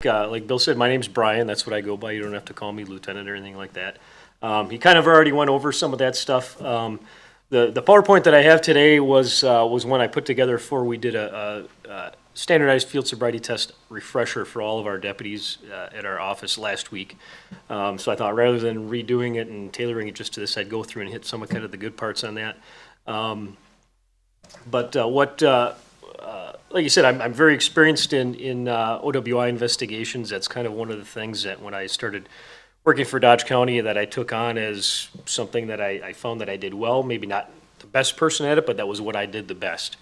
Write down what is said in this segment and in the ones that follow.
like Bill said, my name's Brian. That's what I go by. You don't have to call me lieutenant or anything like that. He kind of already went over some of that stuff. The PowerPoint that I have today was one I put together before we did a standardized field sobriety test refresher for all of our deputies at our office last week. So I thought rather than redoing it and tailoring it just to this, I'd go through and hit some of kind of the good parts on that. Like you said, I'm very experienced in OWI investigations. That's kind of one of the things that when I started working for Dodge County that I took on as something that I found that I did well. Maybe not the best person at it, but that was what I did the best.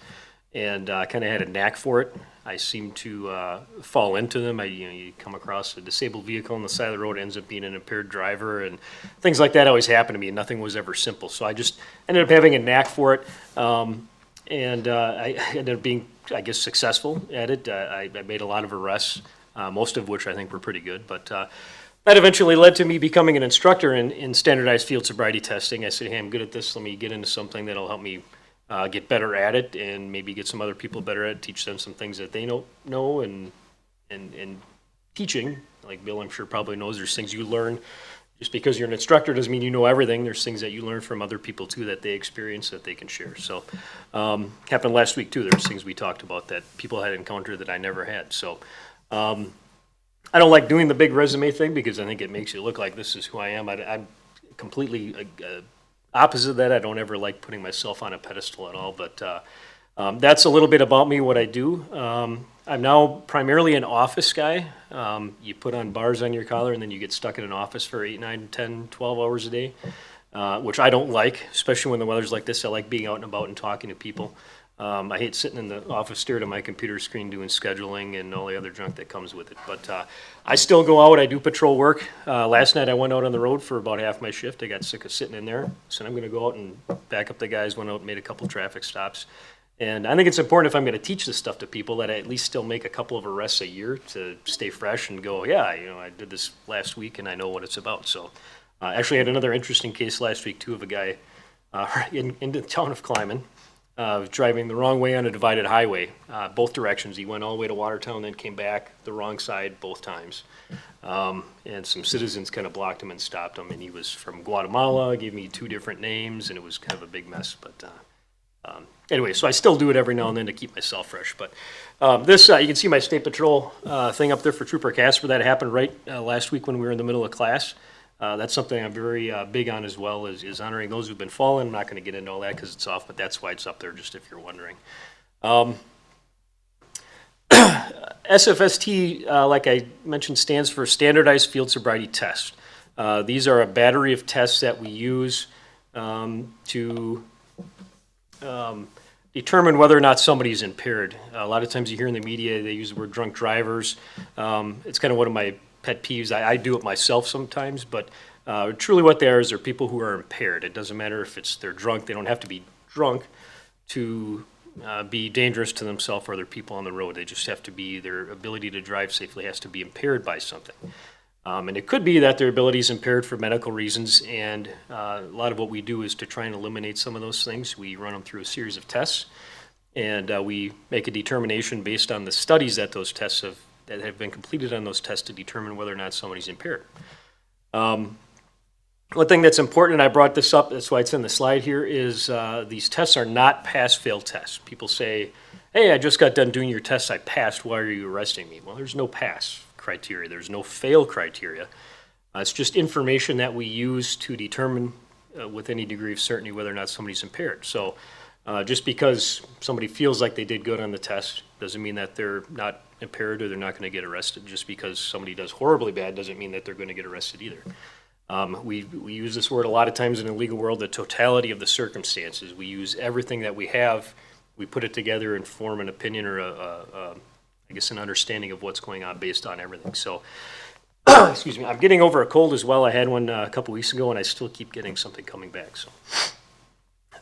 And I kind of had a knack for it. I seem to fall into them. You come across a disabled vehicle on the side of the road, it ends up being an impaired driver, and things like that always happen to me, and nothing was ever simple. So I just ended up having a knack for it. I ended up being, I guess, successful at it. I made a lot of arrests, most of which I think were pretty good. But that eventually led to me becoming an instructor in standardized field sobriety testing. I said, hey, I'm good at this. Let me get into something that'll help me get better at it and maybe get some other people better at it, teach them some things that they know and teaching, like Bill I'm sure probably knows, there's things you learn. Just because you're an instructor doesn't mean you know everything. There's things that you learn from other people too that they experience that they can share. So happened last week too. There's things we talked about that people had encountered that I never had. So I don't like doing the big resume thing because I think it makes you look like this is who I am. I'm completely opposite of that. I don't ever like putting myself on a pedestal at all. But that's a little bit about me, what I do. I'm now primarily an office guy. You put on bars on your collar and then you get stuck in an office for 8, 9, 10, 12 hours a day, which I don't like, especially when the weather's like this. I like being out and about and talking to people. I hate sitting in the office staring at my computer screen doing scheduling and all the other junk that comes with it. But I still go out. I do patrol work. Last night I went out on the road for about half my shift. I got sick of sitting in there. So I'm going to go out and back up the guys, went out and made a couple traffic stops. And I think it's important if I'm going to teach this stuff to people that I at least still make a couple of arrests a year to stay fresh and go, yeah, I did this last week and I know what it's about. So I actually had another interesting case last week too of a guy in the town of Kleiman driving the wrong way on a divided highway, both directions. He went all the way to Watertown, then came back the wrong side both times. And some citizens kind of blocked him and stopped him. And he was from Guatemala, gave me 2 different names, and it was kind of a big mess. But anyway, so I still do it every now and then to keep myself fresh. But this, you can see my State Patrol thing up there for Trooper Casper. That happened right last week when we were in the middle of class. That's something I'm very big on as well, is honoring those who've been fallen. I'm not going to get into all that because it's off, but that's why it's up there, just if you're wondering. SFST, like I mentioned, stands for Standardized Field Sobriety Test. These are a battery of tests that we use to determine whether or not somebody's impaired. A lot of times you hear in the media they use the word drunk drivers. It's kind of one of my pet peeves. I do it myself sometimes, but truly what they are is they're people who are impaired. It doesn't matter if they're drunk. They don't have to be drunk to be dangerous to themselves or other people on the road. They just have to be, their ability to drive safely has to be impaired by something. And it could be that their ability is impaired for medical reasons, and a lot of what we do is to try and eliminate some of those things. We run them through a series of tests, and we make a determination based on the studies that those tests that have been completed on those tests to determine whether or not somebody's impaired. One thing that's important, and I brought this up, that's why it's in the slide here, is these tests are not pass-fail tests. People say, hey, I just got done doing your tests, I passed, why are you arresting me? Well, there's no pass criteria, there's no fail criteria. It's just information that we use to determine with any degree of certainty whether or not somebody's impaired. So just because somebody feels like they did good on the test doesn't mean that they're not impaired or they're not going to get arrested. Just because somebody does horribly bad doesn't mean that they're going to get arrested either. We use this word a lot of times in the legal world, the totality of the circumstances. We use everything that we have, we put it together and form an opinion or I guess an understanding of what's going on based on everything. So, excuse me, I'm getting over a cold as well. I had one a couple weeks ago and I still keep getting something coming back. So,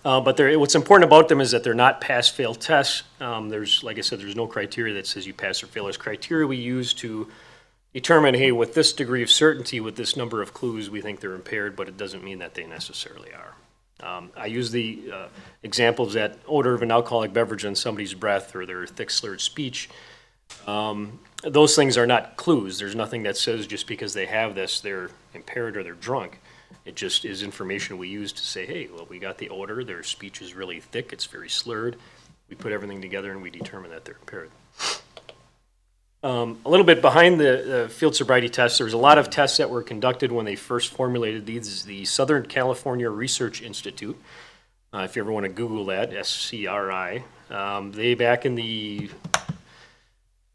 but what's important about them is that they're not pass-fail tests. There's, like I said, there's no criteria that says you pass or fail. There's criteria we use to determine, hey, with this degree of certainty, with this number of clues, we think they're impaired, but it doesn't mean that they necessarily are. I use the example of that odor of an alcoholic beverage on somebody's breath or their thick slurred speech. those things are not clues. There's nothing that says just because they have this, they're impaired or they're drunk. It just is information we use to say, hey, well, we got the odor, their speech is really thick, it's very slurred. We put everything together and we determine that they're impaired. A little bit behind the field sobriety tests, there was a lot of tests that were conducted when they first formulated these. The Southern California Research Institute, if you ever want to Google that, SCRI, they back in the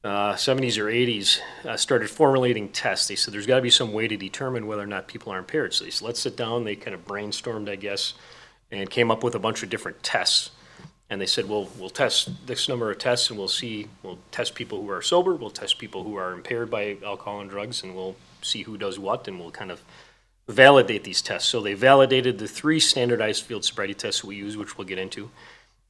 70s or 80s started formulating tests. They said there's got to be some way to determine whether or not people are impaired. So they said, let's sit down. They kind of brainstormed, I guess, and came up with a bunch of different tests. And they said, well, we'll test this number of tests and we'll test people who are sober, we'll test people who are impaired by alcohol and drugs, and we'll see who does what, and we'll kind of validate these tests. So they validated the 3 standardized field sobriety tests we use, which we'll get into.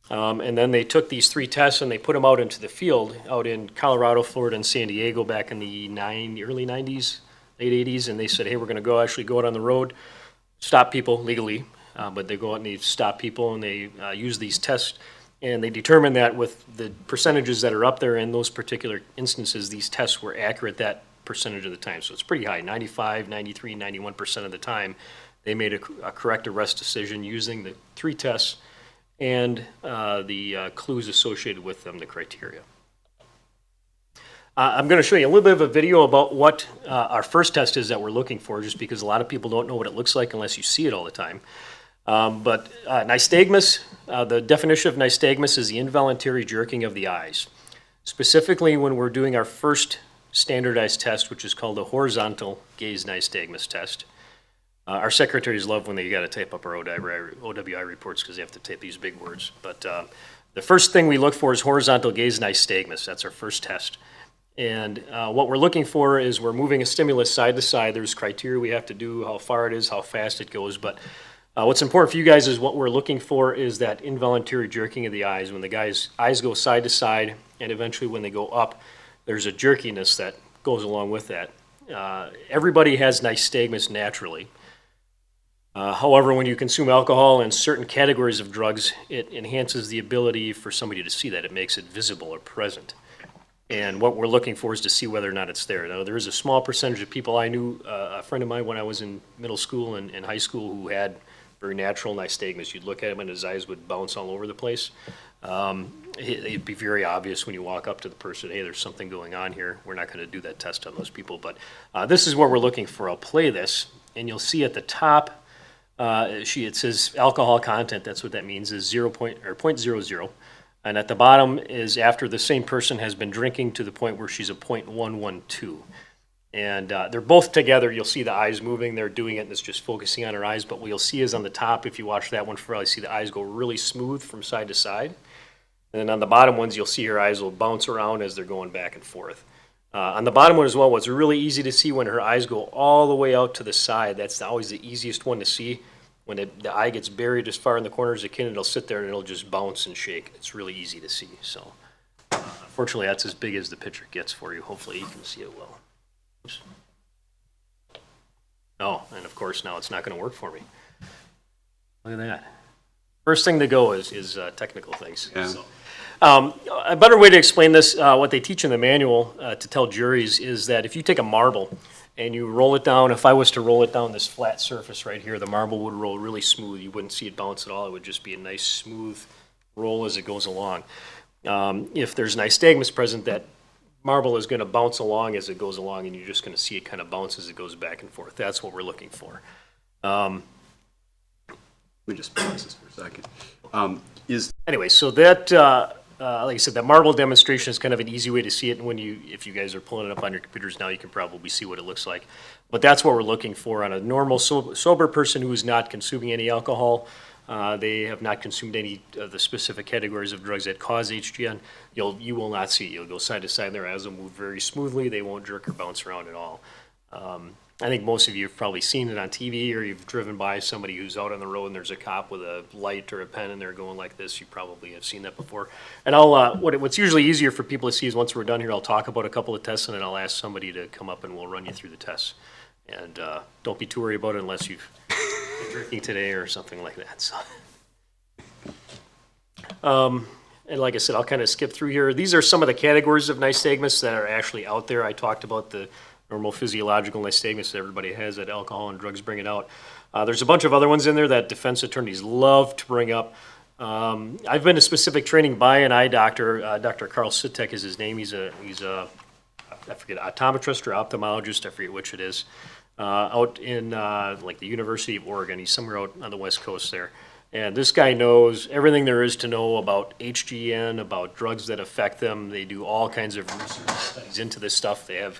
And then they took these 3 tests and they put them out into the field, out in Colorado, Florida, and San Diego back in the early 90s, late 80s, and they said, hey, we're going to actually go out on the road, stop people legally, but they go out and they stop people and they use these tests, and they determine that with the percentages that are up there in those particular instances, these tests were accurate that percentage of the time. So it's pretty high, 95, 93, 91% of the time. They made a correct arrest decision using the 3 tests and the clues associated with them, the criteria. I'm going to show you a little bit of a video about what our first test is that we're looking for, just because a lot of people don't know what it looks like unless you see it all the time. But nystagmus, the definition of nystagmus is the involuntary jerking of the eyes. Specifically, when we're doing our first standardized test, which is called the horizontal gaze nystagmus test. Our secretaries love when they got to type up our OWI reports because they have to type these big words. But the first thing we look for is horizontal gaze nystagmus. That's our first test. And what we're looking for is we're moving a stimulus side to side. There's criteria we have to do, how far it is, how fast it goes. But what's important for you guys is what we're looking for is that involuntary jerking of the eyes. When the guy's eyes go side to side, and eventually when they go up, there's a jerkiness that goes along with that. Everybody has nystagmus naturally. However, when you consume alcohol and certain categories of drugs, it enhances the ability for somebody to see that. It makes it visible or present. And what we're looking for is to see whether or not it's there. Now, there is a small percentage of people. I knew a friend of mine when I was in middle school and high school who had very natural nystagmus. You'd look at him and his eyes would bounce all over the place. It'd be very obvious when you walk up to the person, hey, there's something going on here. We're not going to do that test on those people. But this is what we're looking for. I'll play this, and you'll see at the top, it says alcohol content. That's what that means, is 0.00. And at the bottom is after the same person has been drinking to the point where she's a 0.112. And they're both together. You'll see the eyes moving. They're doing it, and it's just focusing on her eyes. But what you'll see is on the top, if you watch that one for a while, you see the eyes go really smooth from side to side. And then on the bottom ones, you'll see her eyes will bounce around as they're going back and forth. On the bottom one as well, what's really easy to see when her eyes go all the way out to the side, that's always the easiest one to see. When the eye gets buried as far in the corner as it can, it'll sit there and it'll just bounce and shake. It's really easy to see. So unfortunately, that's as big as the picture gets for you. Hopefully you can see it well. Oops. Oh, and of course now it's not going to work for me. Look at that. First thing to go is technical things. Yeah. So, a better way to explain this, what they teach in the manual to tell juries is that if you take a marble and you roll it down, if I was to roll it down this flat surface right here, the marble would roll really smooth. You wouldn't see it bounce at all. It would just be a nice smooth roll as it goes along. If there's nystagmus present, that marble is going to bounce along as it goes along, and you're just going to see it kind of bounce as it goes back and forth. That's what we're looking for. Let me just pause this for a second. Anyway, so that, like I said, that marble demonstration is kind of an easy way to see it. And if you guys are pulling it up on your computers now, you can probably see what it looks like. But that's what we're looking for on a normal sober person who is not consuming any alcohol. They have not consumed any of the specific categories of drugs that cause HGN. You will not see it. You'll go side to side. Their eyes will move very smoothly. They won't jerk or bounce around at all. I think most of you have probably seen it on TV, or you've driven by somebody who's out on the road and there's a cop with a light or a pen and they're going like this. You probably have seen that before. And what's usually easier for people to see is once we're done here, I'll talk about a couple of tests and then I'll ask somebody to come up and we'll run you through the tests. And don't be too worried about it unless you've been drinking today or something like that. So, and like I said, I'll kind of skip through here. These are some of the categories of nystagmus that are actually out there. I talked about the normal physiological nystagmus that everybody has, that alcohol and drugs bring it out. There's a bunch of other ones in there that defense attorneys love to bring up. I've been to specific training by an eye doctor. Dr. Carl Sitek is his name. He's a I forget, optometrist or ophthalmologist, I forget which it is, out in like the University of Oregon. He's somewhere out on the West Coast there. And this guy knows everything there is to know about HGN, about drugs that affect them. They do all kinds of research studies into this stuff. They have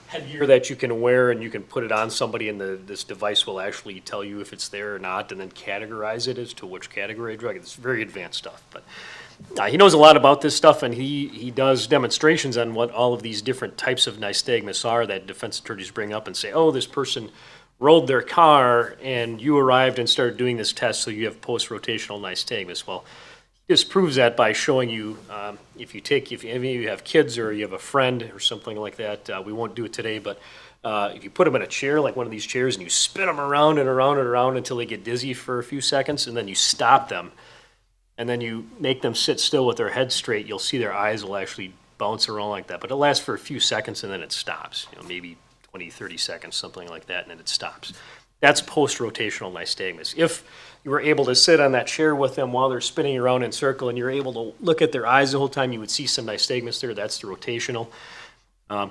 headgear that you can wear and you can put it on somebody, and this device will actually tell you if it's there or not, and then categorize it as to which category of drug. It's very advanced stuff. But he knows a lot about this stuff, and he does demonstrations on what all of these different types of nystagmus are that defense attorneys bring up and say, oh, this person rolled their car and you arrived and started doing this test, so you have post-rotational nystagmus. Well, he just proves that by showing you, if any of you have kids or you have a friend or something like that, we won't do it today, but if you put them in a chair, like one of these chairs, and you spin them around and around and around until they get dizzy for a few seconds, and then you stop them, and then you make them sit still with their head straight, you'll see their eyes will actually bounce around like that. But it lasts for a few seconds and then it stops, maybe 20, 30 seconds, something like that, and then it stops. That's post-rotational nystagmus. If you were able to sit on that chair with them while they're spinning around in circle and you're able to look at their eyes the whole time, you would see some nystagmus there. That's the rotational.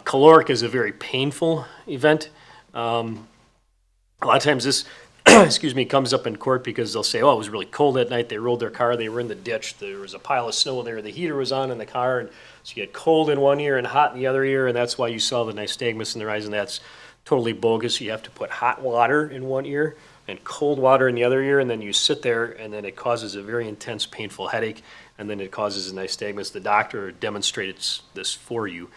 Caloric is a very painful event. A lot of times this excuse me, comes up in court because they'll say, oh, it was really cold that night. They rolled their car. They were in the ditch. There was a pile of snow there. The heater was on in the car. And so you had cold in one ear and hot in the other ear. And that's why you saw the nystagmus in their eyes. And that's totally bogus. You have to put hot water in one ear and cold water in the other ear. And then you sit there, and then it causes a very intense, painful headache. And then it causes a nystagmus. The doctor demonstrated this for you.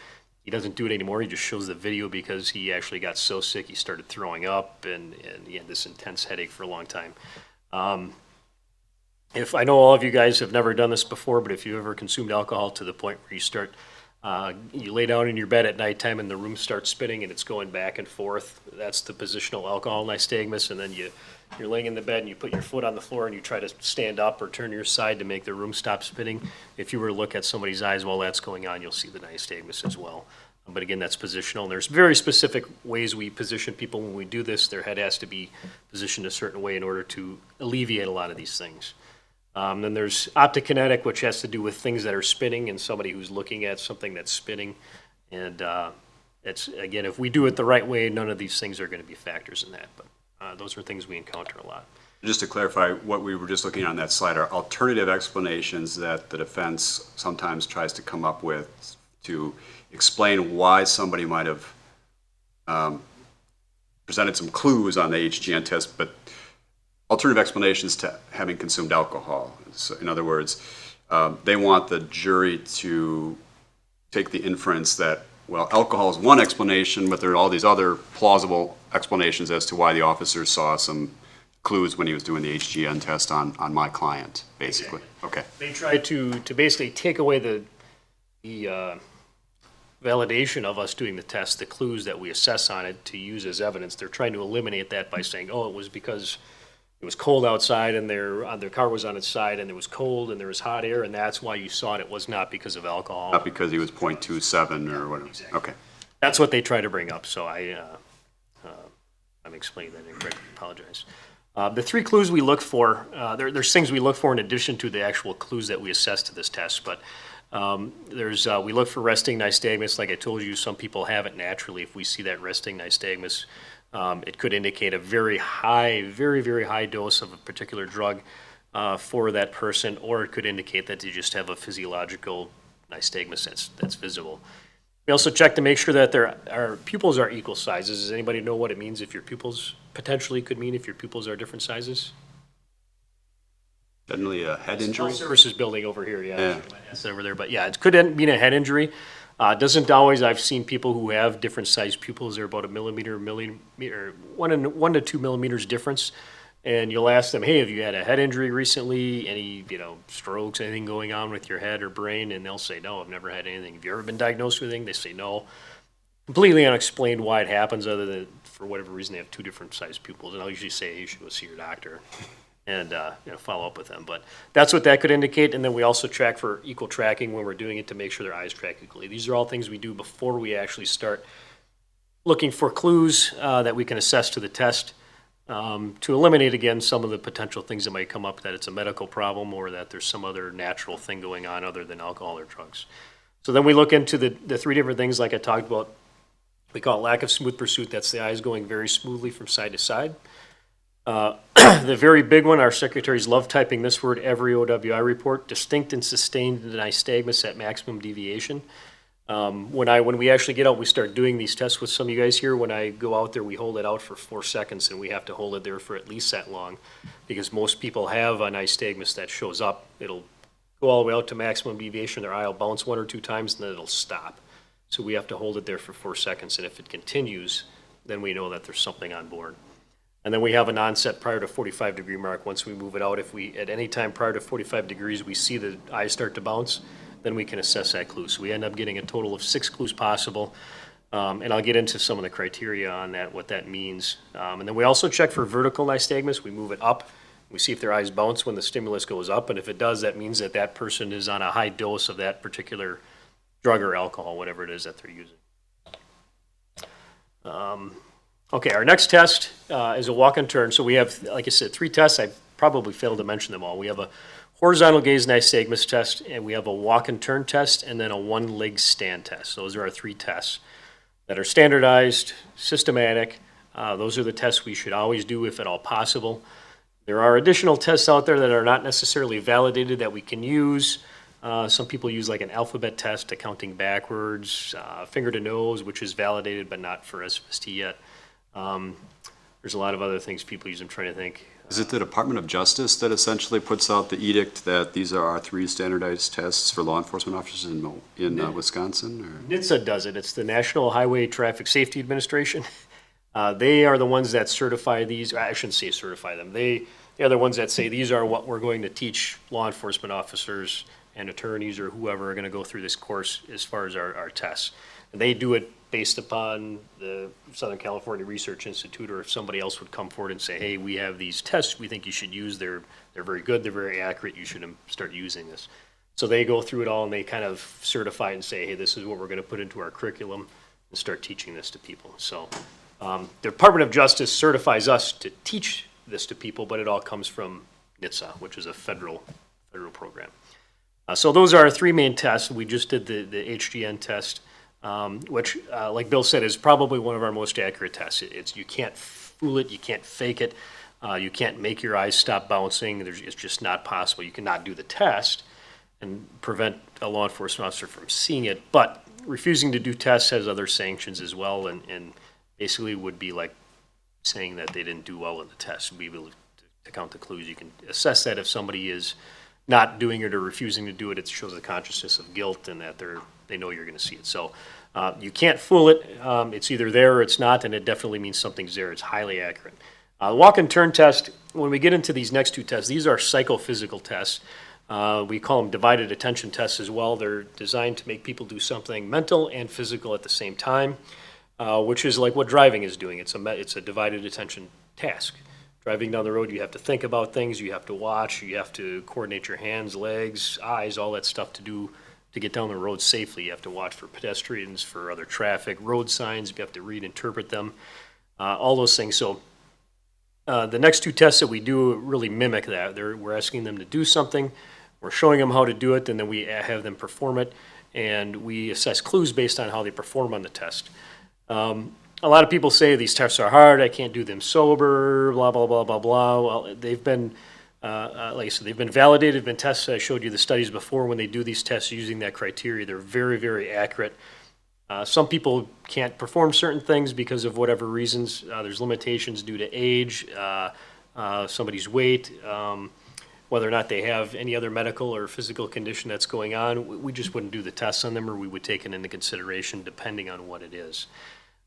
He doesn't do it anymore. He just shows the video because he actually got so sick he started throwing up, and he had this intense headache for a long time. If I know all of you guys have never done this before, but if you ever consumed alcohol to the point where you start, you lay down in your bed at nighttime and the room starts spinning and it's going back and forth, that's the positional alcohol nystagmus. And then you're laying in the bed and you put your foot on the floor and you try to stand up or turn your side to make the room stop spinning. If you were to look at somebody's eyes while that's going on, you'll see the nystagmus as well. But again, that's positional. And there's very specific ways we position people when we do this. Their head has to be positioned a certain way in order to alleviate a lot of these things. Then there's optokinetic, which has to do with things that are spinning and somebody who's looking at something that's spinning. And it's, again, if we do it the right way, none of these things are going to be factors in that. But those are things we encounter a lot. Just to clarify, what we were just looking at on that slide are alternative explanations that the defense sometimes tries to come up with to explain why somebody might have presented some clues on the HGN test, but alternative explanations to having consumed alcohol. So in other words, they want the jury to take the inference that, well, alcohol is one explanation, but there are all these other plausible explanations as to why the officer saw some clues when he was doing the HGN test on my client, basically. Okay. They try to basically take away the validation of us doing the test, the clues that we assess on it to use as evidence. They're trying to eliminate that by saying, oh, it was because it was cold outside and their car was on its side and it was cold and there was hot air, and that's why you saw it. It was not because of alcohol. Not because he was 0.27 or whatever. Exactly. Okay. That's what they try to bring up, so I'm explaining that incorrectly. I apologize. The three clues we look for, there's things we look for in addition to the actual clues that we assess to this test, but we look for resting nystagmus. Like I told you, some people have it naturally. If we see that resting nystagmus, it could indicate a very high, very, very high dose of a particular drug for that person, or it could indicate that they just have a physiological nystagmus that's visible. We also check to make sure that our pupils are equal sizes. Does anybody know what it means if your pupils potentially could mean if your pupils are different sizes? Generally a head injury? Services building over here, yeah. It's over there, but yeah, it could mean a head injury. Doesn't always. I've seen people who have different sized pupils. They're about a millimeter, 1 to 2 millimeters difference. And you'll ask them, hey, have you had a head injury recently? Any, strokes, anything going on with your head or brain? And they'll say, no, I've never had anything. Have you ever been diagnosed with anything? They say no. Completely unexplained why it happens, other than for whatever reason they have two different sized pupils. And I'll usually say, you should go see your doctor. and follow up with them. But that's what that could indicate. And then we also track for equal tracking when we're doing it to make sure their eyes track equally. These are all things we do before we actually start looking for clues that we can assess to the test to eliminate, again, some of the potential things that might come up, that it's a medical problem or that there's some other natural thing going on other than alcohol or drugs. So then we look into the three different things like I talked about. We call it lack of smooth pursuit. That's the eyes going very smoothly from side to side. The very big one, our secretaries love typing this word every OWI report, distinct and sustained nystagmus at maximum deviation. When we actually get out, we start doing these tests with some of you guys here. When I go out there, we hold it out for 4 seconds, and we have to hold it there for at least that long, because most people have a nystagmus that shows up. It'll go all the way out to maximum deviation. Their eye will bounce 1 or 2 times, and then it'll stop. So we have to hold it there for 4 seconds, and if it continues, then we know that there's something on board. And then we have an onset prior to 45-degree mark. Once we move it out, if we, at any time prior to 45 degrees, we see the eyes start to bounce, then we can assess that clue. So we end up getting a total of 6 clues possible. And I'll get into some of the criteria on that, what that means. And then we also check for vertical nystagmus. We move it up. We see if their eyes bounce when the stimulus goes up. And if it does, that means that that person is on a high dose of that particular drug or alcohol, whatever it is that they're using. Okay, our next test is a walk and turn. So we have, like I said, 3 tests. I probably failed to mention them all. We have a horizontal gaze nystagmus test, and we have a walk and turn test, and then a one-leg stand test. Those are our 3 tests that are standardized, systematic. Those are the tests we should always do if at all possible. There are additional tests out there that are not necessarily validated that we can use. Some people use like an alphabet test to counting backwards, finger to nose, which is validated but not for SFST yet. There's a lot of other things people use. I'm trying to think. Is it the Department of Justice that essentially puts out the edict that these are our 3 standardized tests for law enforcement officers in Wisconsin? Or? NHTSA does it. It's the National Highway Traffic Safety Administration. They are the ones that certify these. I shouldn't say certify them. They are the ones that say these are what we're going to teach law enforcement officers and attorneys or whoever are going to go through this course as far as our tests. And they do it based upon the Southern California Research Institute, or if somebody else would come forward and say, hey, we have these tests we think you should use. They're very good. They're very accurate. You should start using this. So they go through it all and they kind of certify and say, hey, this is what we're going to put into our curriculum and start teaching this to people. So the Department of Justice certifies us to teach this to people, but it all comes from NHTSA, which is a federal program. So those are our 3 main tests. We just did the HGN test, which, like Bill said, is probably one of our most accurate tests. You can't fool it, you can't fake it, you can't make your eyes stop bouncing. It's just not possible. You cannot do the test and prevent a law enforcement officer from seeing it, but refusing to do tests has other sanctions as well, and basically would be like saying that they didn't do well in the test. We will to count the clues. You can assess that if somebody is not doing it or refusing to do it. It shows a consciousness of guilt and that they know you're going to see it. So you can't fool it. It's either there or it's not, and it definitely means something's there. It's highly accurate. Walk and turn test, when we get into these next 2 tests, these are psychophysical tests. We call them divided attention tests as well. They're designed to make people do something mental and physical at the same time, which is like what driving is doing. It's a divided attention task. Driving down the road, you have to think about things, you have to watch, you have to coordinate your hands, legs, eyes, all that stuff to get down the road safely. You have to watch for pedestrians, for other traffic, road signs, you have to read, interpret them, all those things. So the next 2 tests that we do really mimic that. We're asking them to do something, we're showing them how to do it, and then we have them perform it, and we assess clues based on how they perform on the test. A lot of people say these tests are hard, I can't do them sober, blah, blah, blah, blah, blah. Well, they've been, like I said, they've been validated, been tested. I showed you the studies before when they do these tests using that criteria. They're very, very accurate. Some people can't perform certain things because of whatever reasons. There's limitations due to age, somebody's weight, whether or not they have any other medical or physical condition that's going on. We just wouldn't do the tests on them, or we would take it into consideration depending on what it is.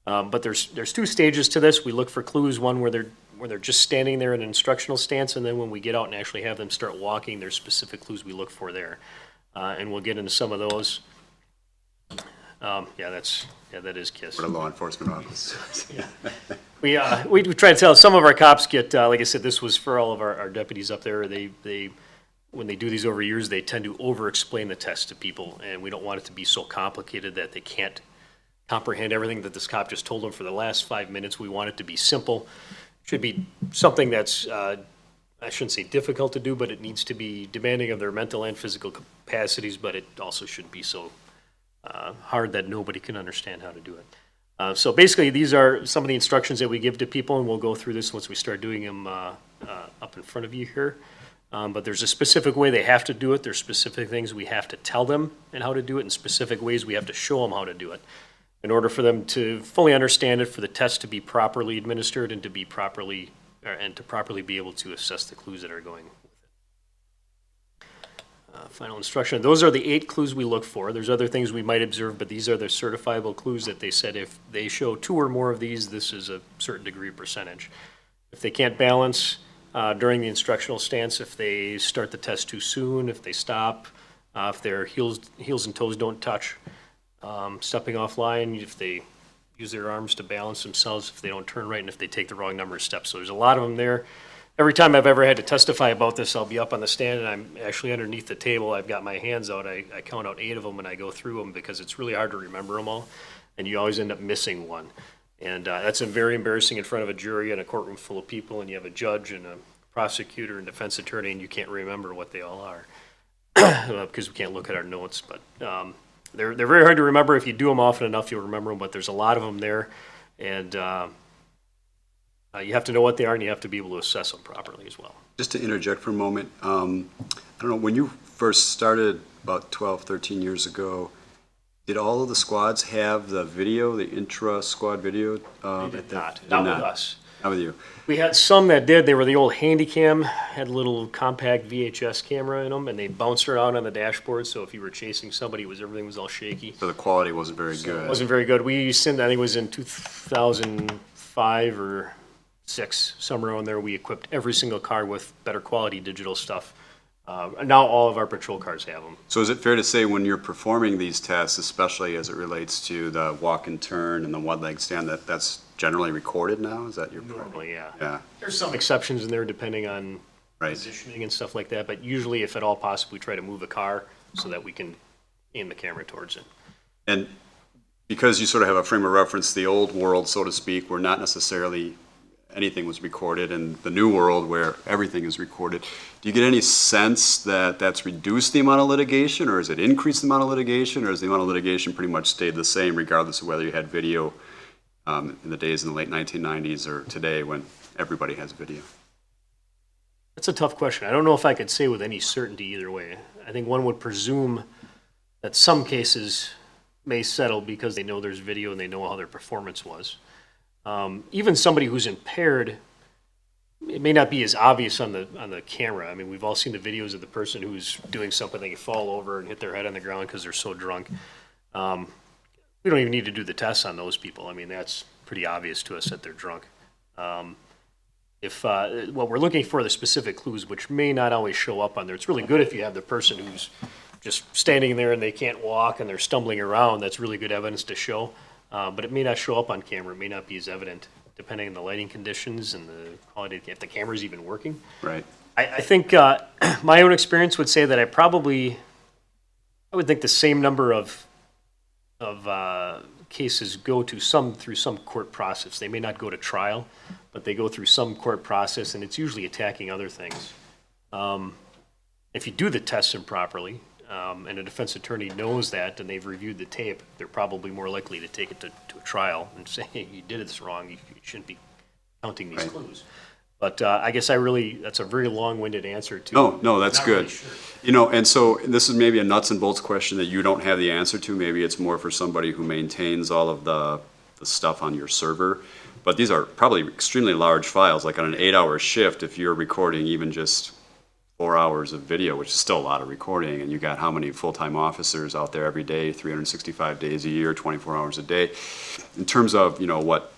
But there's 2 stages to this. We look for clues, one where they're just standing there in an instructional stance, and then when we get out and actually have them start walking, there's specific clues we look for there. And we'll get into some of those. Yeah, that is KISS. For the law enforcement office. We try to tell, some of our cops get, like I said, this was for all of our deputies up there, when they do these over years, they tend to over-explain the test to people, and we don't want it to be so complicated that they can't comprehend everything that this cop just told them for the last 5 minutes. We want it to be simple. Should be something that's, I shouldn't say difficult to do, but it needs to be demanding of their mental and physical capacities, but it also shouldn't be so hard that nobody can understand how to do it. So basically, these are some of the instructions that we give to people, and we'll go through this once we start doing them up in front of you here. But there's a specific way they have to do it. There's specific things we have to tell them and how to do it, and specific ways we have to show them how to do it in order for them to fully understand it, for the test to be properly administered, and to properly be able to assess the clues that are going with it. Final instruction. Those are the 8 clues we look for. There's other things we might observe, but these are the certifiable clues that they said if they show 2 or more of these, this is a certain degree percentage. If they can't balance during the instructional stance, if they start the test too soon, if they stop, if their heels and toes don't touch, stepping off line, if they use their arms to balance themselves, if they don't turn right, and if they take the wrong number of steps. So there's a lot of them there. Every time I've ever had to testify about this, I'll be up on the stand and I'm actually underneath the table. I've got my hands out. I count out 8 of them and I go through them because it's really hard to remember them all. And you always end up missing one. And that's very embarrassing in front of a jury and a courtroom full of people, and you have a judge and a prosecutor and defense attorney, and you can't remember what they all are because we can't look at our notes. But they're very hard to remember. If you do them often enough, you'll remember them, but there's a lot of them there. And you have to know what they are, and you have to be able to assess them properly as well. Just to interject for a moment, I don't know, when you first started about 12, 13 years ago, did all of the squads have the video, the intra-squad video? They did not. Not with us. Not with you. We had some that did. They were the old Handycam, had a little compact VHS camera in them, and they bounced around on the dashboard, so if you were chasing somebody, everything was all shaky. So the quality wasn't very good. It wasn't very good. We sent, I think it was in 2005 or 6, somewhere around there, we equipped every single car with better quality digital stuff. Now all of our patrol cars have them. So is it fair to say when you're performing these tests, especially as it relates to the walk and turn and the one-leg stand, that's generally recorded now? Is that your Normally, yeah. Yeah. There's some exceptions in there depending on Right. positioning and stuff like that, but usually if at all possible, we try to move a car so that we can aim the camera towards it. And because you sort of have a frame of reference, the old world, so to speak, where not necessarily anything was recorded, and the new world where everything is recorded, do you get any sense that that's reduced the amount of litigation, or has it increased the amount of litigation, or has the amount of litigation pretty much stayed the same regardless of whether you had video in the days in the late 1990s or today when everybody has video? That's a tough question. I don't know if I could say with any certainty either way. I think one would presume that some cases may settle because they know there's video and they know how their performance was. Even somebody who's impaired, it may not be as obvious on the camera. I mean, we've all seen the videos of the person who's doing something, they fall over and hit their head on the ground because they're so drunk. We don't even need to do the tests on those people. I mean, that's pretty obvious to us that they're drunk. If what we're looking for are the specific clues, which may not always show up on there. It's really good if you have the person who's just standing there and they can't walk and they're stumbling around. That's really good evidence to show. But it may not show up on camera. It may not be as evident, depending on the lighting conditions and the quality, if the camera's even working. Right. I think my own experience would say that I would think the same number of cases go to through some court process. They may not go to trial, but they go through some court process, and it's usually attacking other things. If you do the tests improperly, and a defense attorney knows that and they've reviewed the tape, they're probably more likely to take it to a trial and say, hey, you did this wrong, you shouldn't be counting these Right. clues. But I guess that's a very long-winded answer to. No, that's Not good. really sure. You know, and so this is maybe a nuts and bolts question that you don't have the answer to. Maybe it's more for somebody who maintains all of the stuff on your server. But these are probably extremely large files, like on an 8-hour shift, if you're recording even just 4 hours of video, which is still a lot of recording, and you got how many full-time officers out there every day, 365 days a year, 24 hours a day. In terms of, what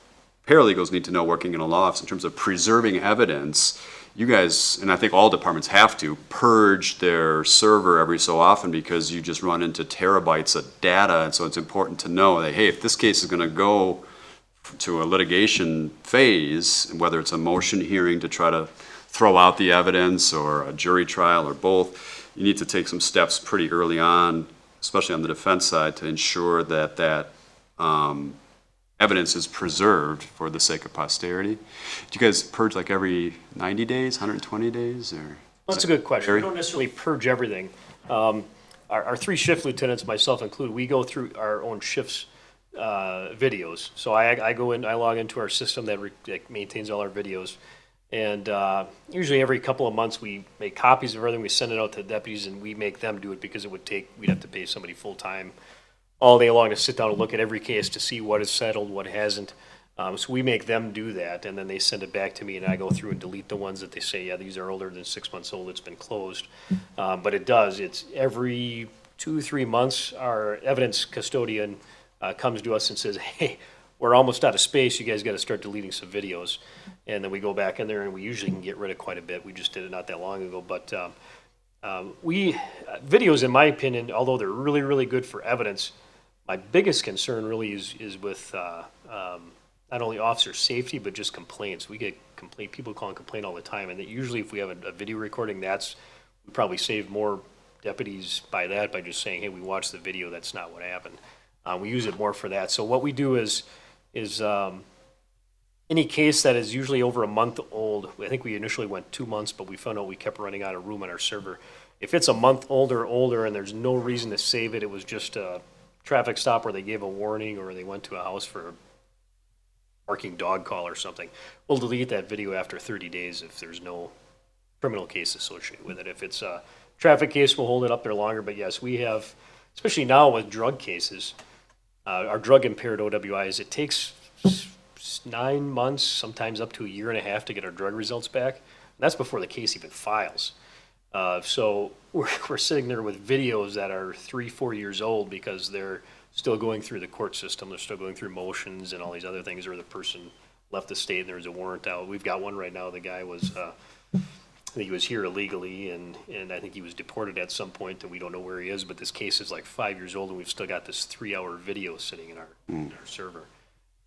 paralegals need to know working in a law office, in terms of preserving evidence, you guys, and I think all departments have to, purge their server every so often because you just run into terabytes of data. And so it's important to know that, hey, if this case is going to go to a litigation phase, whether it's a motion hearing to try to throw out the evidence or a jury trial or both, you need to take some steps pretty early on, especially on the defense side, to ensure that evidence is preserved for the sake of posterity. Do you guys purge like every 90 days, 120 days, or? Well, that's a good question. We don't necessarily purge everything. Our three shift lieutenants, myself included, we go through our own shifts videos. So I go in, I log into our system that maintains all our videos. And usually every couple of months, we make copies of everything, we send it out to the deputies, and we make them do it because we'd have to pay somebody full-time all day long to sit down and look at every case to see what is settled, what hasn't. So we make them do that, and then they send it back to me, and I go through and delete the ones that they say, yeah, these are older than 6 months old, it's been closed. But it's every 2-3 months, our evidence custodian comes to us and says, hey, we're almost out of space, you guys gotta start deleting some videos. And then we go back in there, and we usually can get rid of quite a bit. We just did it not that long ago, but videos, in my opinion, although they're really, really good for evidence, my biggest concern really is with not only officer safety, but just complaints. We get people call and complain all the time, and that usually if we have a video recording, we probably save more deputies by just saying, hey, we watched the video, that's not what happened. We use it more for that. So what we do is any case that is usually over a month old, I think we initially went 2 months, but we found out we kept running out of room on our server. If it's a month older and there's no reason to save it, it was just a traffic stop where they gave a warning or they went to a house for a barking dog call or something, we'll delete that video after 30 days if there's no criminal case associated with it. If it's a traffic case, we'll hold it up there longer. But yes, we have, especially now with drug cases, our drug impaired OWIs, it takes 9 months, sometimes up to 1.5 years to get our drug results back. And that's before the case even files. So we're sitting there with videos that are 3-4 years old because they're still going through the court system. They're still going through motions and all these other things, or the person left the state and there was a warrant out. We've got one right now. The guy was, I think he was here illegally, and I think he was deported at some point, and we don't know where he is. But this case is like 5 years old, and we've still got this 3-hour video sitting in our server.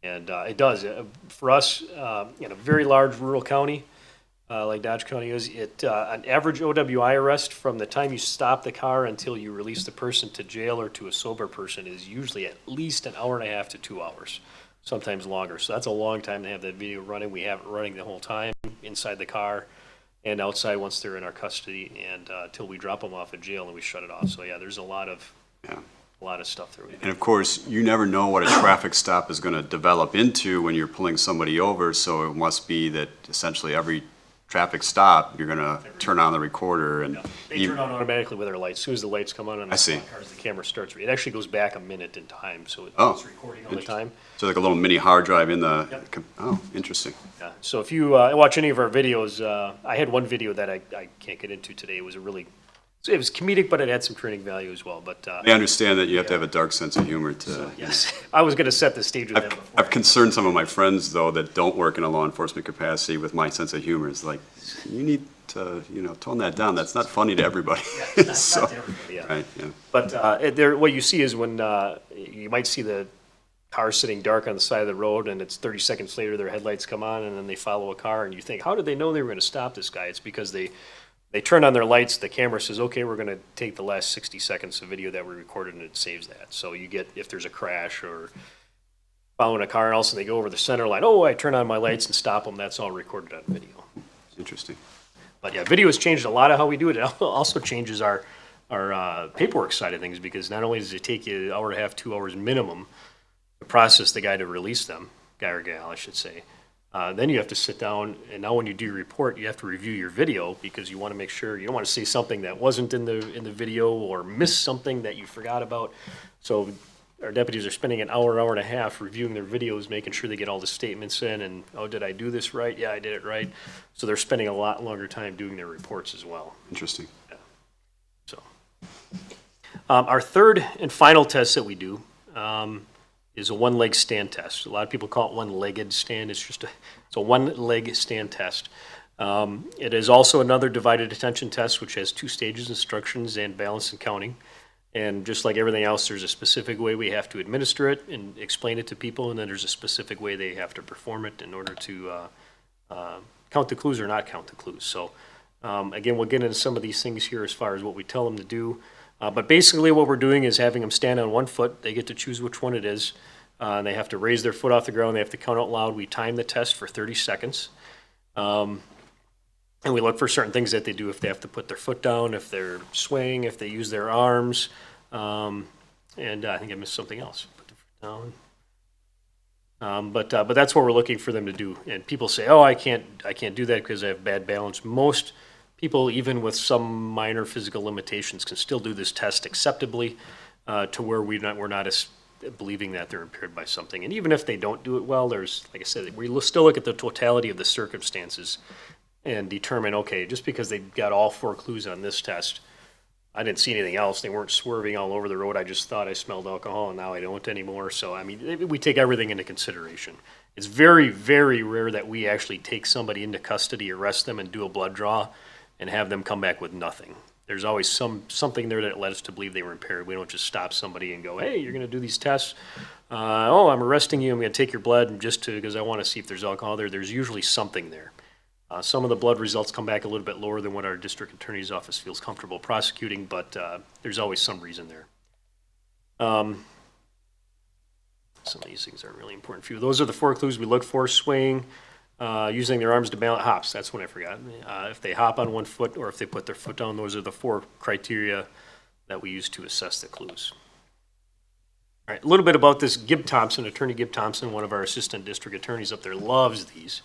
And it does, for us, in a very large rural county, like Dodge County is, an average OWI arrest from the time you stop the car until you release the person to jail or to a sober person is usually at least 1.5 hours to 2 hours, sometimes longer. So that's a long time to have that video running. We have it running the whole time inside the car and outside once they're in our custody, and till we drop them off at jail and we shut it off. So yeah, there's a lot of stuff there. And of course, you never know what a traffic stop is going to develop into when you're pulling somebody over, so it must be that essentially every traffic stop, you're going to turn on the recorder. And they turn on automatically with our lights. As soon as the lights come on the see. cars, the camera starts. It actually goes back a minute in time, so it's recording all the time. So like a little mini hard drive in the, oh, interesting. Yeah. So if you watch any of our videos, I had one video that I can't get into today. It was it was comedic, but it had some training value as well. But I understand that you have to have a dark sense of humor to. Yes, I was going to set the stage with that before. I've concerned some of my friends though that don't work in a law enforcement capacity with my sense of humor. It's like, you need to, tone that down. That's not funny to everybody. Yeah, not to everybody, yeah. Right, yeah. But what you see is when you might see the car sitting dark on the side of the road, and it's 30 seconds later their headlights come on, and then they follow a car, and you think, how did they know they were going to stop this guy? It's because they turn on their lights, the camera says, okay, we're going to take the last 60 seconds of video that we recorded, and it saves that. So you get, if there's a crash or following a car else and they go over the center line, oh, I turn on my lights and stop them, that's all recorded on video. Interesting. But yeah, video has changed a lot of how we do it. It also changes our paperwork side of things, because not only does it take you 1.5 hours, 2 hours minimum to process the guy to release them, guy or gal, I should say. Then you have to sit down, and now when you do your report, you have to review your video, because you want to make sure, you don't want to say something that wasn't in the video or miss something that you forgot about. So our deputies are spending 1 hour, 1.5 hours reviewing their videos, making sure they get all the statements in, and, oh, did I do this right? Yeah, I did it right. So they're spending a lot longer time doing their reports as well. Interesting. Yeah. So our third and final test that we do is a one-leg stand test. A lot of people call it one-legged stand. It's a one-leg stand test. It is also another divided attention test, which has 2 stages, instructions and balance and counting. And just like everything else, there's a specific way we have to administer it and explain it to people, and then there's a specific way they have to perform it in order to count the clues or not count the clues. So again, we'll get into some of these things here as far as what we tell them to do. But basically what we're doing is having them stand on one foot. They get to choose which one it is. They have to raise their foot off the ground. They have to count out loud. We time the test for 30 seconds. And we look for certain things that they do, if they have to put their foot down, if they're swaying, if they use their arms. And I think I missed something else. Put the foot down. But that's what we're looking for them to do. And people say, oh, I can't do that because I have bad balance. Most people, even with some minor physical limitations, can still do this test acceptably to where we're not as believing that they're impaired by something. And even if they don't do it well, there's, like I said, we still look at the totality of the circumstances and determine, okay, just because they got all 4 clues on this test, I didn't see anything else. They weren't swerving all over the road. I just thought I smelled alcohol, and now I don't anymore. So, I mean, we take everything into consideration. It's very, very rare that we actually take somebody into custody, arrest them, and do a blood draw and have them come back with nothing. There's always something there that led us to believe they were impaired. We don't just stop somebody and go, hey, you're going to do these tests. Oh, I'm arresting you. I'm going to take your blood because I want to see if there's alcohol there. There's usually something there. Some of the blood results come back a little bit lower than what our district attorney's office feels comfortable prosecuting, but there's always some reason there. Some of these things aren't really important for you. Those are the 4 clues we look for: swaying, using their arms to balance, hops. That's one I forgot. If they hop on one foot or if they put their foot down, those are the 4 criteria that we use to assess the clues. All right, a little bit about this. Attorney Gib Thompson, one of our assistant district attorneys up there, loves these.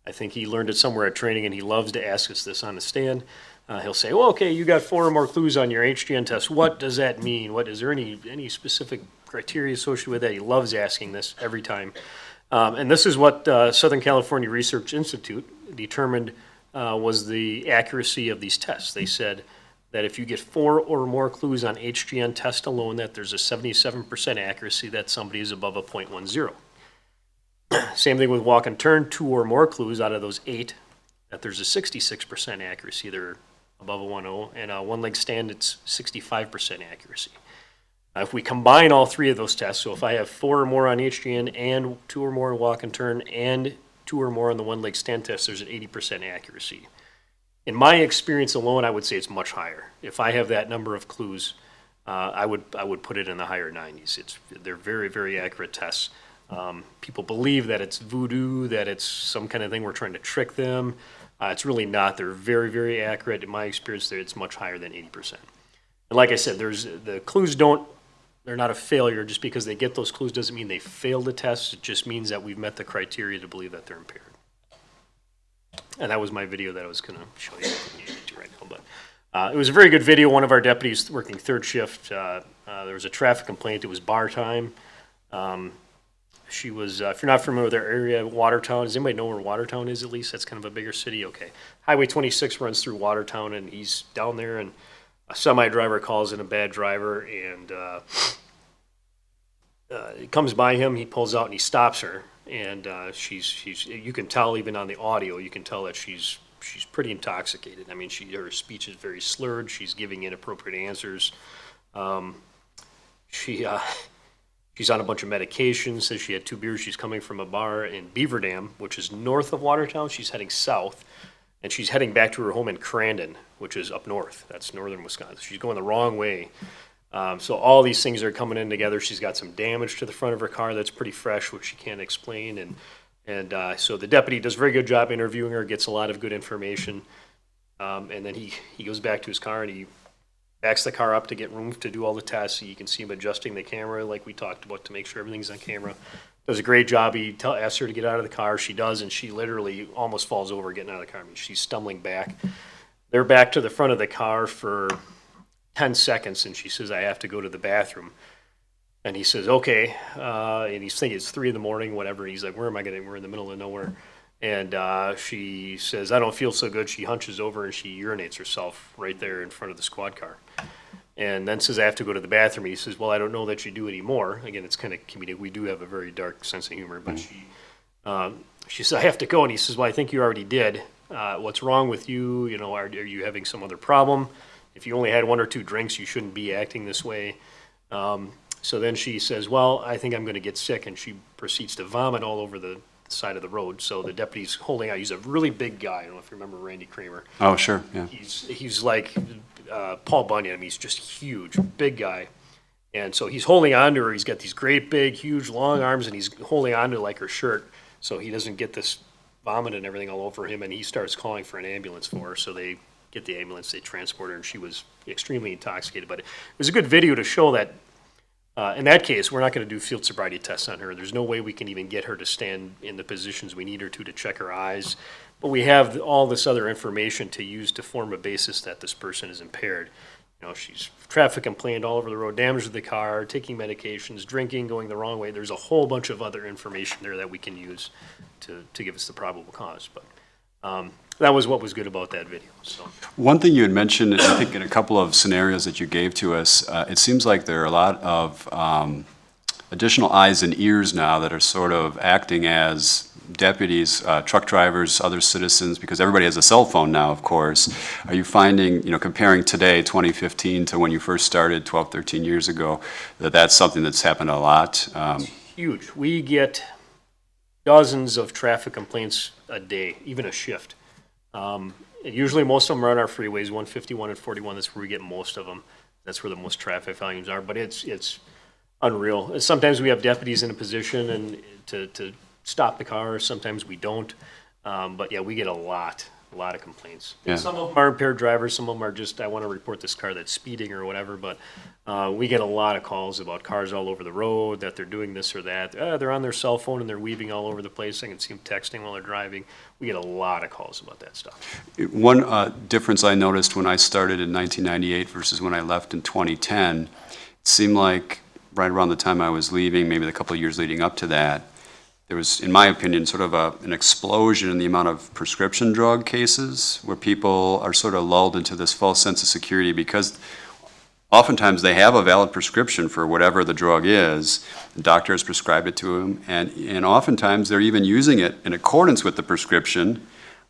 I think he learned it somewhere at training, and he loves to ask us this on the stand. He'll say, well, okay, you got 4 or more clues on your HGN test. What does that mean? Is there any specific criteria associated with that? He loves asking this every time. And this is what Southern California Research Institute determined was the accuracy of these tests. They said that if you get 4 or more clues on HGN test alone, that there's a 77% accuracy that somebody is above a .10. Same thing with walk and turn, 2 or more clues out of those 8, that there's a 66% accuracy. They're above a 1.0, and one leg stand, it's 65% accuracy. If we combine all 3 of those tests, so if I have 4 or more on HGN and 2 or more on walk and turn and 2 or more on the one leg stand test, there's an 80% accuracy. In my experience alone, I would say it's much higher. If I have that number of clues, I would put it in the higher 90s. They're very, very accurate tests. People believe that it's voodoo, that it's some kind of thing we're trying to trick them. It's really not. They're very, very accurate. In my experience, it's much higher than 80%. And like I said, the clues they're not a failure. Just because they get those clues doesn't mean they failed the test. It just means that we've met the criteria to believe that they're impaired. And that was my video that I was going to show you right now. But it was a very good video. One of our deputies working 3rd shift, there was a traffic complaint. It was bar time. She was, if you're not familiar with our area, Watertown, does anybody know where Watertown is at least? That's kind of a bigger city, okay. Highway 26 runs through Watertown, and he's down there, and a semi-driver calls in a bad driver, and he comes by him, he pulls out and he stops her, and she's you can tell even on the audio, you can tell that she's pretty intoxicated. I mean, her speech is very slurred, she's giving inappropriate answers. She's on a bunch of medications, says she had 2 beers. She's coming from a bar in Beaver Dam, which is north of Watertown. She's heading south, and she's heading back to her home in Crandon, which is up north. That's northern Wisconsin. She's going the wrong way. So all these things are coming in together. She's got some damage to the front of her car that's pretty fresh, which she can't explain. And so the deputy does a very good job interviewing her, gets a lot of good information. And then he goes back to his car, and he backs the car up to get room to do all the tests. So you can see him adjusting the camera like we talked about to make sure everything's on camera. Does a great job. He asks her to get out of the car. She does, and she literally almost falls over getting out of the car. I mean, she's stumbling back. They're back to the front of the car for 10 seconds, and she says, I have to go to the bathroom. And he says, okay. And he's thinking it's 3 a.m, whatever. And he's like, where am I going? We're in the middle of nowhere. And she says, I don't feel so good. She hunches over and she urinates herself right there in front of the squad car. And then says, I have to go to the bathroom. And he says, well, I don't know that you do anymore. Again, it's kind of comedic. We do have a very dark sense of humor. But she says, I have to go. And he says, well, I think you already did. What's wrong with you? You know, are you having some other problem? If you only had 1 or 2 drinks, you shouldn't be acting this way. So then she says, well, I think I'm going to get sick, and she proceeds to vomit all over the side of the road. So the deputy's holding out. He's a really big guy. I don't know if you remember Randy Kramer. Oh, sure, yeah. He's like Paul Bunyan. I mean, he's just huge, big guy. And so he's holding on to her. He's got these great big, huge, long arms, and he's holding on to like her shirt so he doesn't get this vomit and everything all over him. And he starts calling for an ambulance for her. So they get the ambulance, they transport her, and she was extremely intoxicated. But it was a good video to show that in that case, we're not going to do field sobriety tests on her. There's no way we can even get her to stand in the positions we need her to check her eyes. But we have all this other information to use to form a basis that this person is impaired. You know, she's traffic complained all over the road, damage to the car, taking medications, drinking, going the wrong way. There's a whole bunch of other information there that we can use to give us the probable cause. But that was what was good about that video. So One thing you had mentioned, I think in a couple of scenarios that you gave to us, it seems like there are a lot of additional eyes and ears now that are sort of acting as deputies, truck drivers, other citizens, because everybody has a cell phone now, of course. Are you finding, you know, comparing today, 2015, to when you first started 12, 13 years ago, that that's something that's happened a lot? huge. We get dozens of traffic complaints a day, even a shift. Usually most of them are on our freeways, 151 and 41, that's where we get most of them. That's where the most traffic volumes are, but it's unreal. Sometimes we have deputies in a position and to stop the car, sometimes we don't. But yeah, we get a lot of complaints. Yeah. Some of them are impaired drivers, some of them are just, I want to report this car that's speeding or whatever, but we get a lot of calls about cars all over the road, that they're doing this or that. They're on their cell phone and they're weaving all over the place. I can see them texting while they're driving. We get a lot of calls about that stuff. One difference I noticed when I started in 1998 versus when I left in 2010, it seemed like right around the time I was leaving, maybe the couple of years leading up to that, there was, in my opinion, sort of an explosion in the amount of prescription drug cases where people are sort of lulled into this false sense of security because oftentimes they have a valid prescription for whatever the drug is. The doctor has prescribed it to them, and oftentimes they're even using it in accordance with the prescription,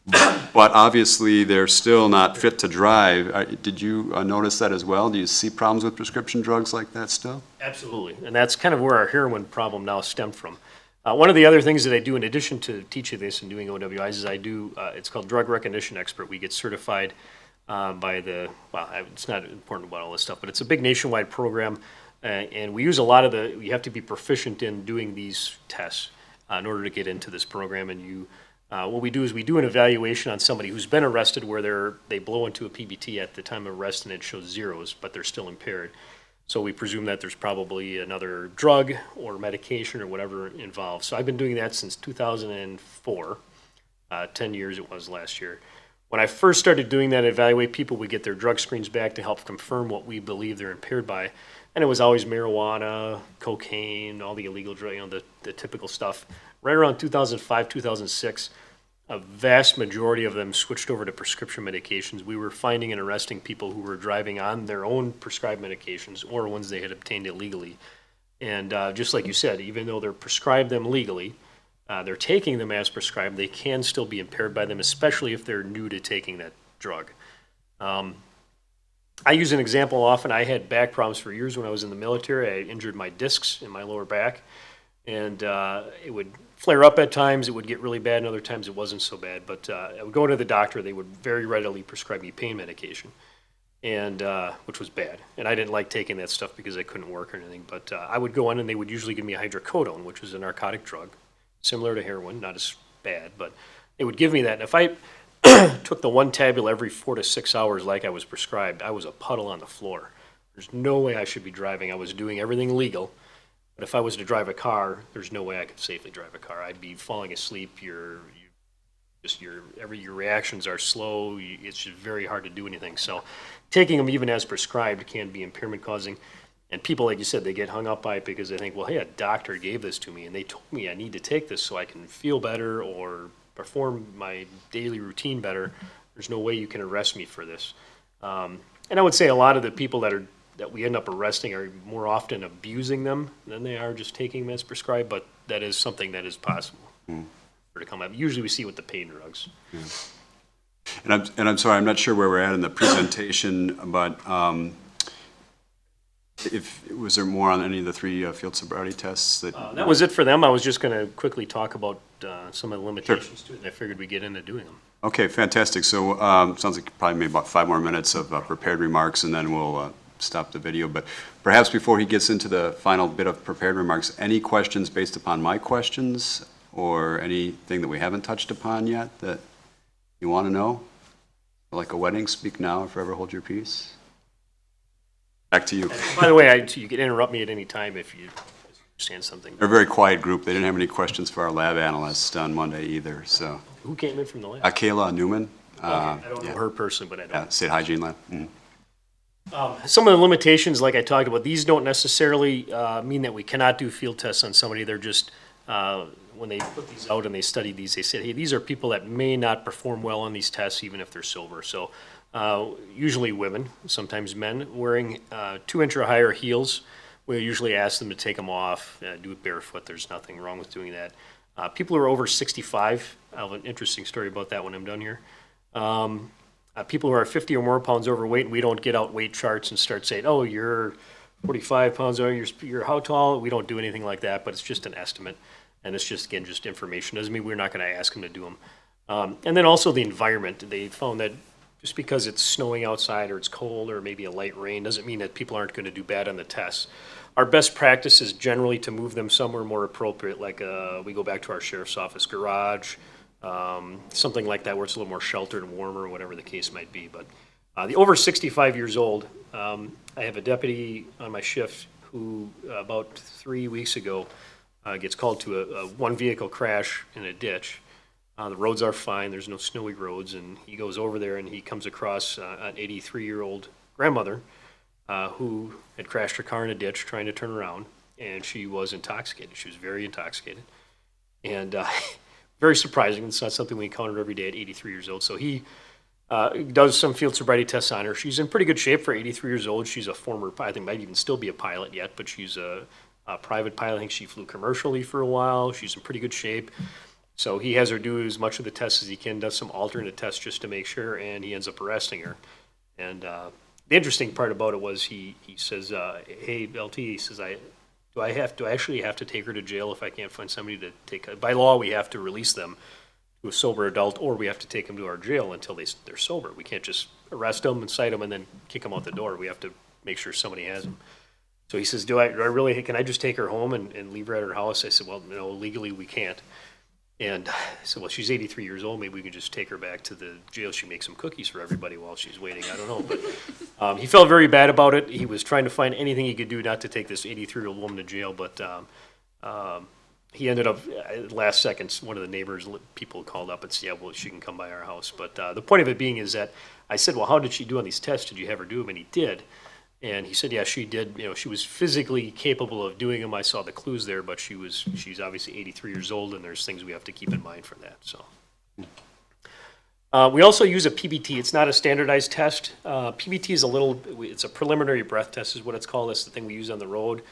but obviously they're still not fit to drive. Did you notice that as well? Do you see problems with prescription drugs like that still? Absolutely, and that's kind of where our heroin problem now stemmed from. One of the other things that I do, in addition to teaching this and doing OWIs, is I do, it's called Drug Recognition Expert. We get certified by the, well, it's not important about all this stuff, but it's a big nationwide program, and we use a lot of you have to be proficient in doing these tests in order to get into this program. And what we do is we do an evaluation on somebody who's been arrested where they blow into a PBT at the time of arrest and it shows zeros, but they're still impaired. So we presume that there's probably another drug or medication or whatever involved. So I've been doing that since 2004, 10 years it was last year. When I first started doing that, evaluate people, we get their drug screens back to help confirm what we believe they're impaired by. And it was always marijuana, cocaine, all the illegal drugs, you know, the typical stuff. Right around 2005, 2006, a vast majority of them switched over to prescription medications. We were finding and arresting people who were driving on their own prescribed medications or ones they had obtained illegally. And just like you said, even though they're prescribed them legally, they're taking them as prescribed, they can still be impaired by them, especially if they're new to taking that drug. I use an example often. I had back problems for years when I was in the military. I injured my discs in my lower back, and it would flare up at times. It would get really bad, and other times it wasn't so bad. But I would go to the doctor. They would very readily prescribe me pain medication, and which was bad. And I didn't like taking that stuff because I couldn't work or anything. But I would go in, and they would usually give me a hydrocodone, which was a narcotic drug, similar to heroin, not as bad. But they would give me that. And if I took the one tablet every 4 to 6 hours like I was prescribed, I was a puddle on the floor. There's no way I should be driving. I was doing everything legal. But if I was to drive a car, there's no way I could safely drive a car. I'd be falling asleep. Your reactions are slow. It's just very hard to do anything. So taking them even as prescribed can be impairment causing. And people, like you said, they get hung up by it because they think, well, hey, a doctor gave this to me and they told me I need to take this so I can feel better or perform my daily routine better. There's no way you can arrest me for this. And I would say a lot of the people that we end up arresting are more often abusing them than they are just taking them as prescribed, but that is something that is possible for to come up. Usually we see with the pain drugs. And I'm sorry, I'm not sure where we're at in the presentation, but was there more on any of the three field sobriety tests that? That was it for them. I was just going to quickly talk about some of the limitations to it, and I figured we'd get into doing them. Okay, fantastic. So, sounds like probably maybe about 5 more minutes of prepared remarks, and then we'll stop the video. But perhaps before he gets into the final bit of prepared remarks, any questions based upon my questions, or anything that we haven't touched upon yet that you want to know? Like a wedding, speak now or forever hold your peace. Back to you. By the way, you can interrupt me at any time if you understand something. They're a very quiet group. They didn't have any questions for our lab analyst on Monday either, so. Who came in from the lab? Kayla Newman. I don't know her personally, but I don't. State Hygiene Lab. Some of the limitations, like I talked about, these don't necessarily mean that we cannot do field tests on somebody. They're just, when they put these out and they study these, they said, hey, these are people that may not perform well on these tests even if they're sober. So usually women, sometimes men, wearing 2-inch or higher heels. We usually ask them to take them off, do it barefoot. There's nothing wrong with doing that. People who are over 65, I'll have an interesting story about that when I'm done here. People who are 50 or more pounds overweight, and we don't get out weight charts and start saying, oh, you're 45 pounds over, you're how tall? We don't do anything like that, but it's just an estimate. And it's just, again, just information. Doesn't mean we're not going to ask them to do them. And then also the environment. They found that just because it's snowing outside or it's cold or maybe a light rain doesn't mean that people aren't going to do bad on the tests. Our best practice is generally to move them somewhere more appropriate, like we go back to our sheriff's office garage, something like that where it's a little more sheltered and warmer, whatever the case might be. But the over 65 years old, I have a deputy on my shift who about 3 weeks ago gets called to a one vehicle crash in a ditch. The roads are fine, there's no snowy roads, and he goes over there and he comes across an 83-year-old grandmother who had crashed her car in a ditch trying to turn around, and she was intoxicated. She was very intoxicated. And very surprising. It's not something we encounter every day at 83 years old. So he does some field sobriety tests on her. She's in pretty good shape for 83 years old. She's a former, I think might even still be a pilot yet, but she's a private pilot. I think she flew commercially for a while. She's in pretty good shape. So he has her do as much of the tests as he can, does some alternate tests just to make sure, and he ends up arresting her. And the interesting part about it was he says, hey, LT, he says, do I actually have to take her to jail if I can't find somebody to take her? By law, we have to release them to a sober adult, or we have to take them to our jail until they're sober. We can't just arrest them and cite them and then kick them out the door. We have to make sure somebody has them. So he says, do I really, can I just take her home and leave her at her house? I said, well, no, legally we can't. And I said, well, she's 83 years old. Maybe we can just take her back to the jail. She makes some cookies for everybody while she's waiting. I don't know. But he felt very bad about it. He was trying to find anything he could do not to take this 83-year-old woman to jail. But he ended up, last seconds, one of the neighbors, people called up and said, yeah, well, she can come by our house. But the point of it being is that I said, well, how did she do on these tests? Did you have her do them? And he did. And he said, yeah, she did. You know, she was physically capable of doing them. I saw the clues there, but she's obviously 83 years old, and there's things we have to keep in mind for that. So we also use a PBT. It's not a standardized test. PBT is it's a preliminary breath test is what it's called. That's the thing we use on the road.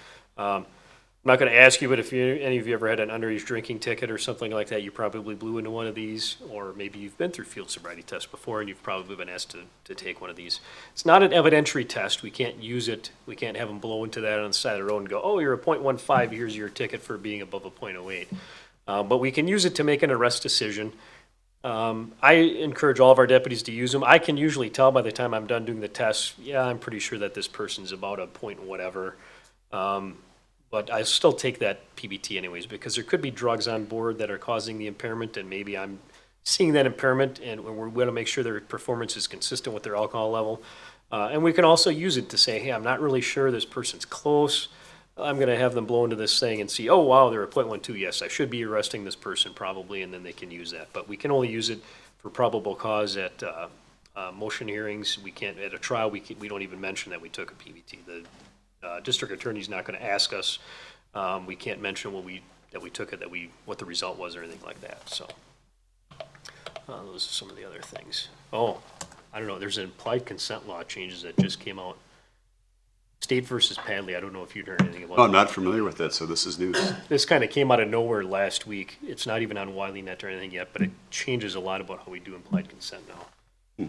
I'm not going to ask you, but if any of you ever had an underage drinking ticket or something like that, you probably blew into one of these, or maybe you've been through field sobriety tests before and you've probably been asked to take one of these. It's not an evidentiary test. We can't use it. We can't have them blow into that on the side of the road and go, oh, you're a .15, here's your ticket for being above a .08. But we can use it to make an arrest decision. I encourage all of our deputies to use them. I can usually tell by the time I'm done doing the test, yeah, I'm pretty sure that this person's about a point whatever. But I still take that PBT anyways, because there could be drugs on board that are causing the impairment, and maybe I'm seeing that impairment, and we're going to make sure their performance is consistent with their alcohol level. And we can also use it to say, hey, I'm not really sure this person's close. I'm going to have them blow into this thing and see, oh, wow, they're a .12. Yes, I should be arresting this person probably, and then they can use that. But we can only use it for probable cause at motion hearings. We can't, at a trial, we don't even mention that we took a PBT. The district attorney's not going to ask us. We can't mention that we took it, what the result was or anything like that. So those are some of the other things. Oh, I don't know. There's an implied consent law changes that just came out. State versus Padley. I don't know if you'd heard anything about Oh, I'm not familiar with that, so this is news. This kind of came out of nowhere last week. It's not even on WileyNet or anything yet, but it changes a lot about how we do implied consent now.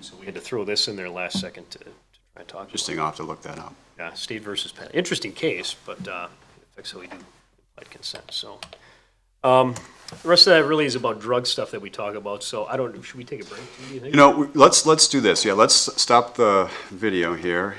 So we had to throw this in there last second to try and talk. Interesting, I'll have to look that up. Yeah, state versus Penn. Interesting case, but it affects how we do implied consent, so. The rest of that really is about drug stuff that we talk about, so I don't, should we take a break, do you think? You know, let's do this. Yeah, let's stop the video here.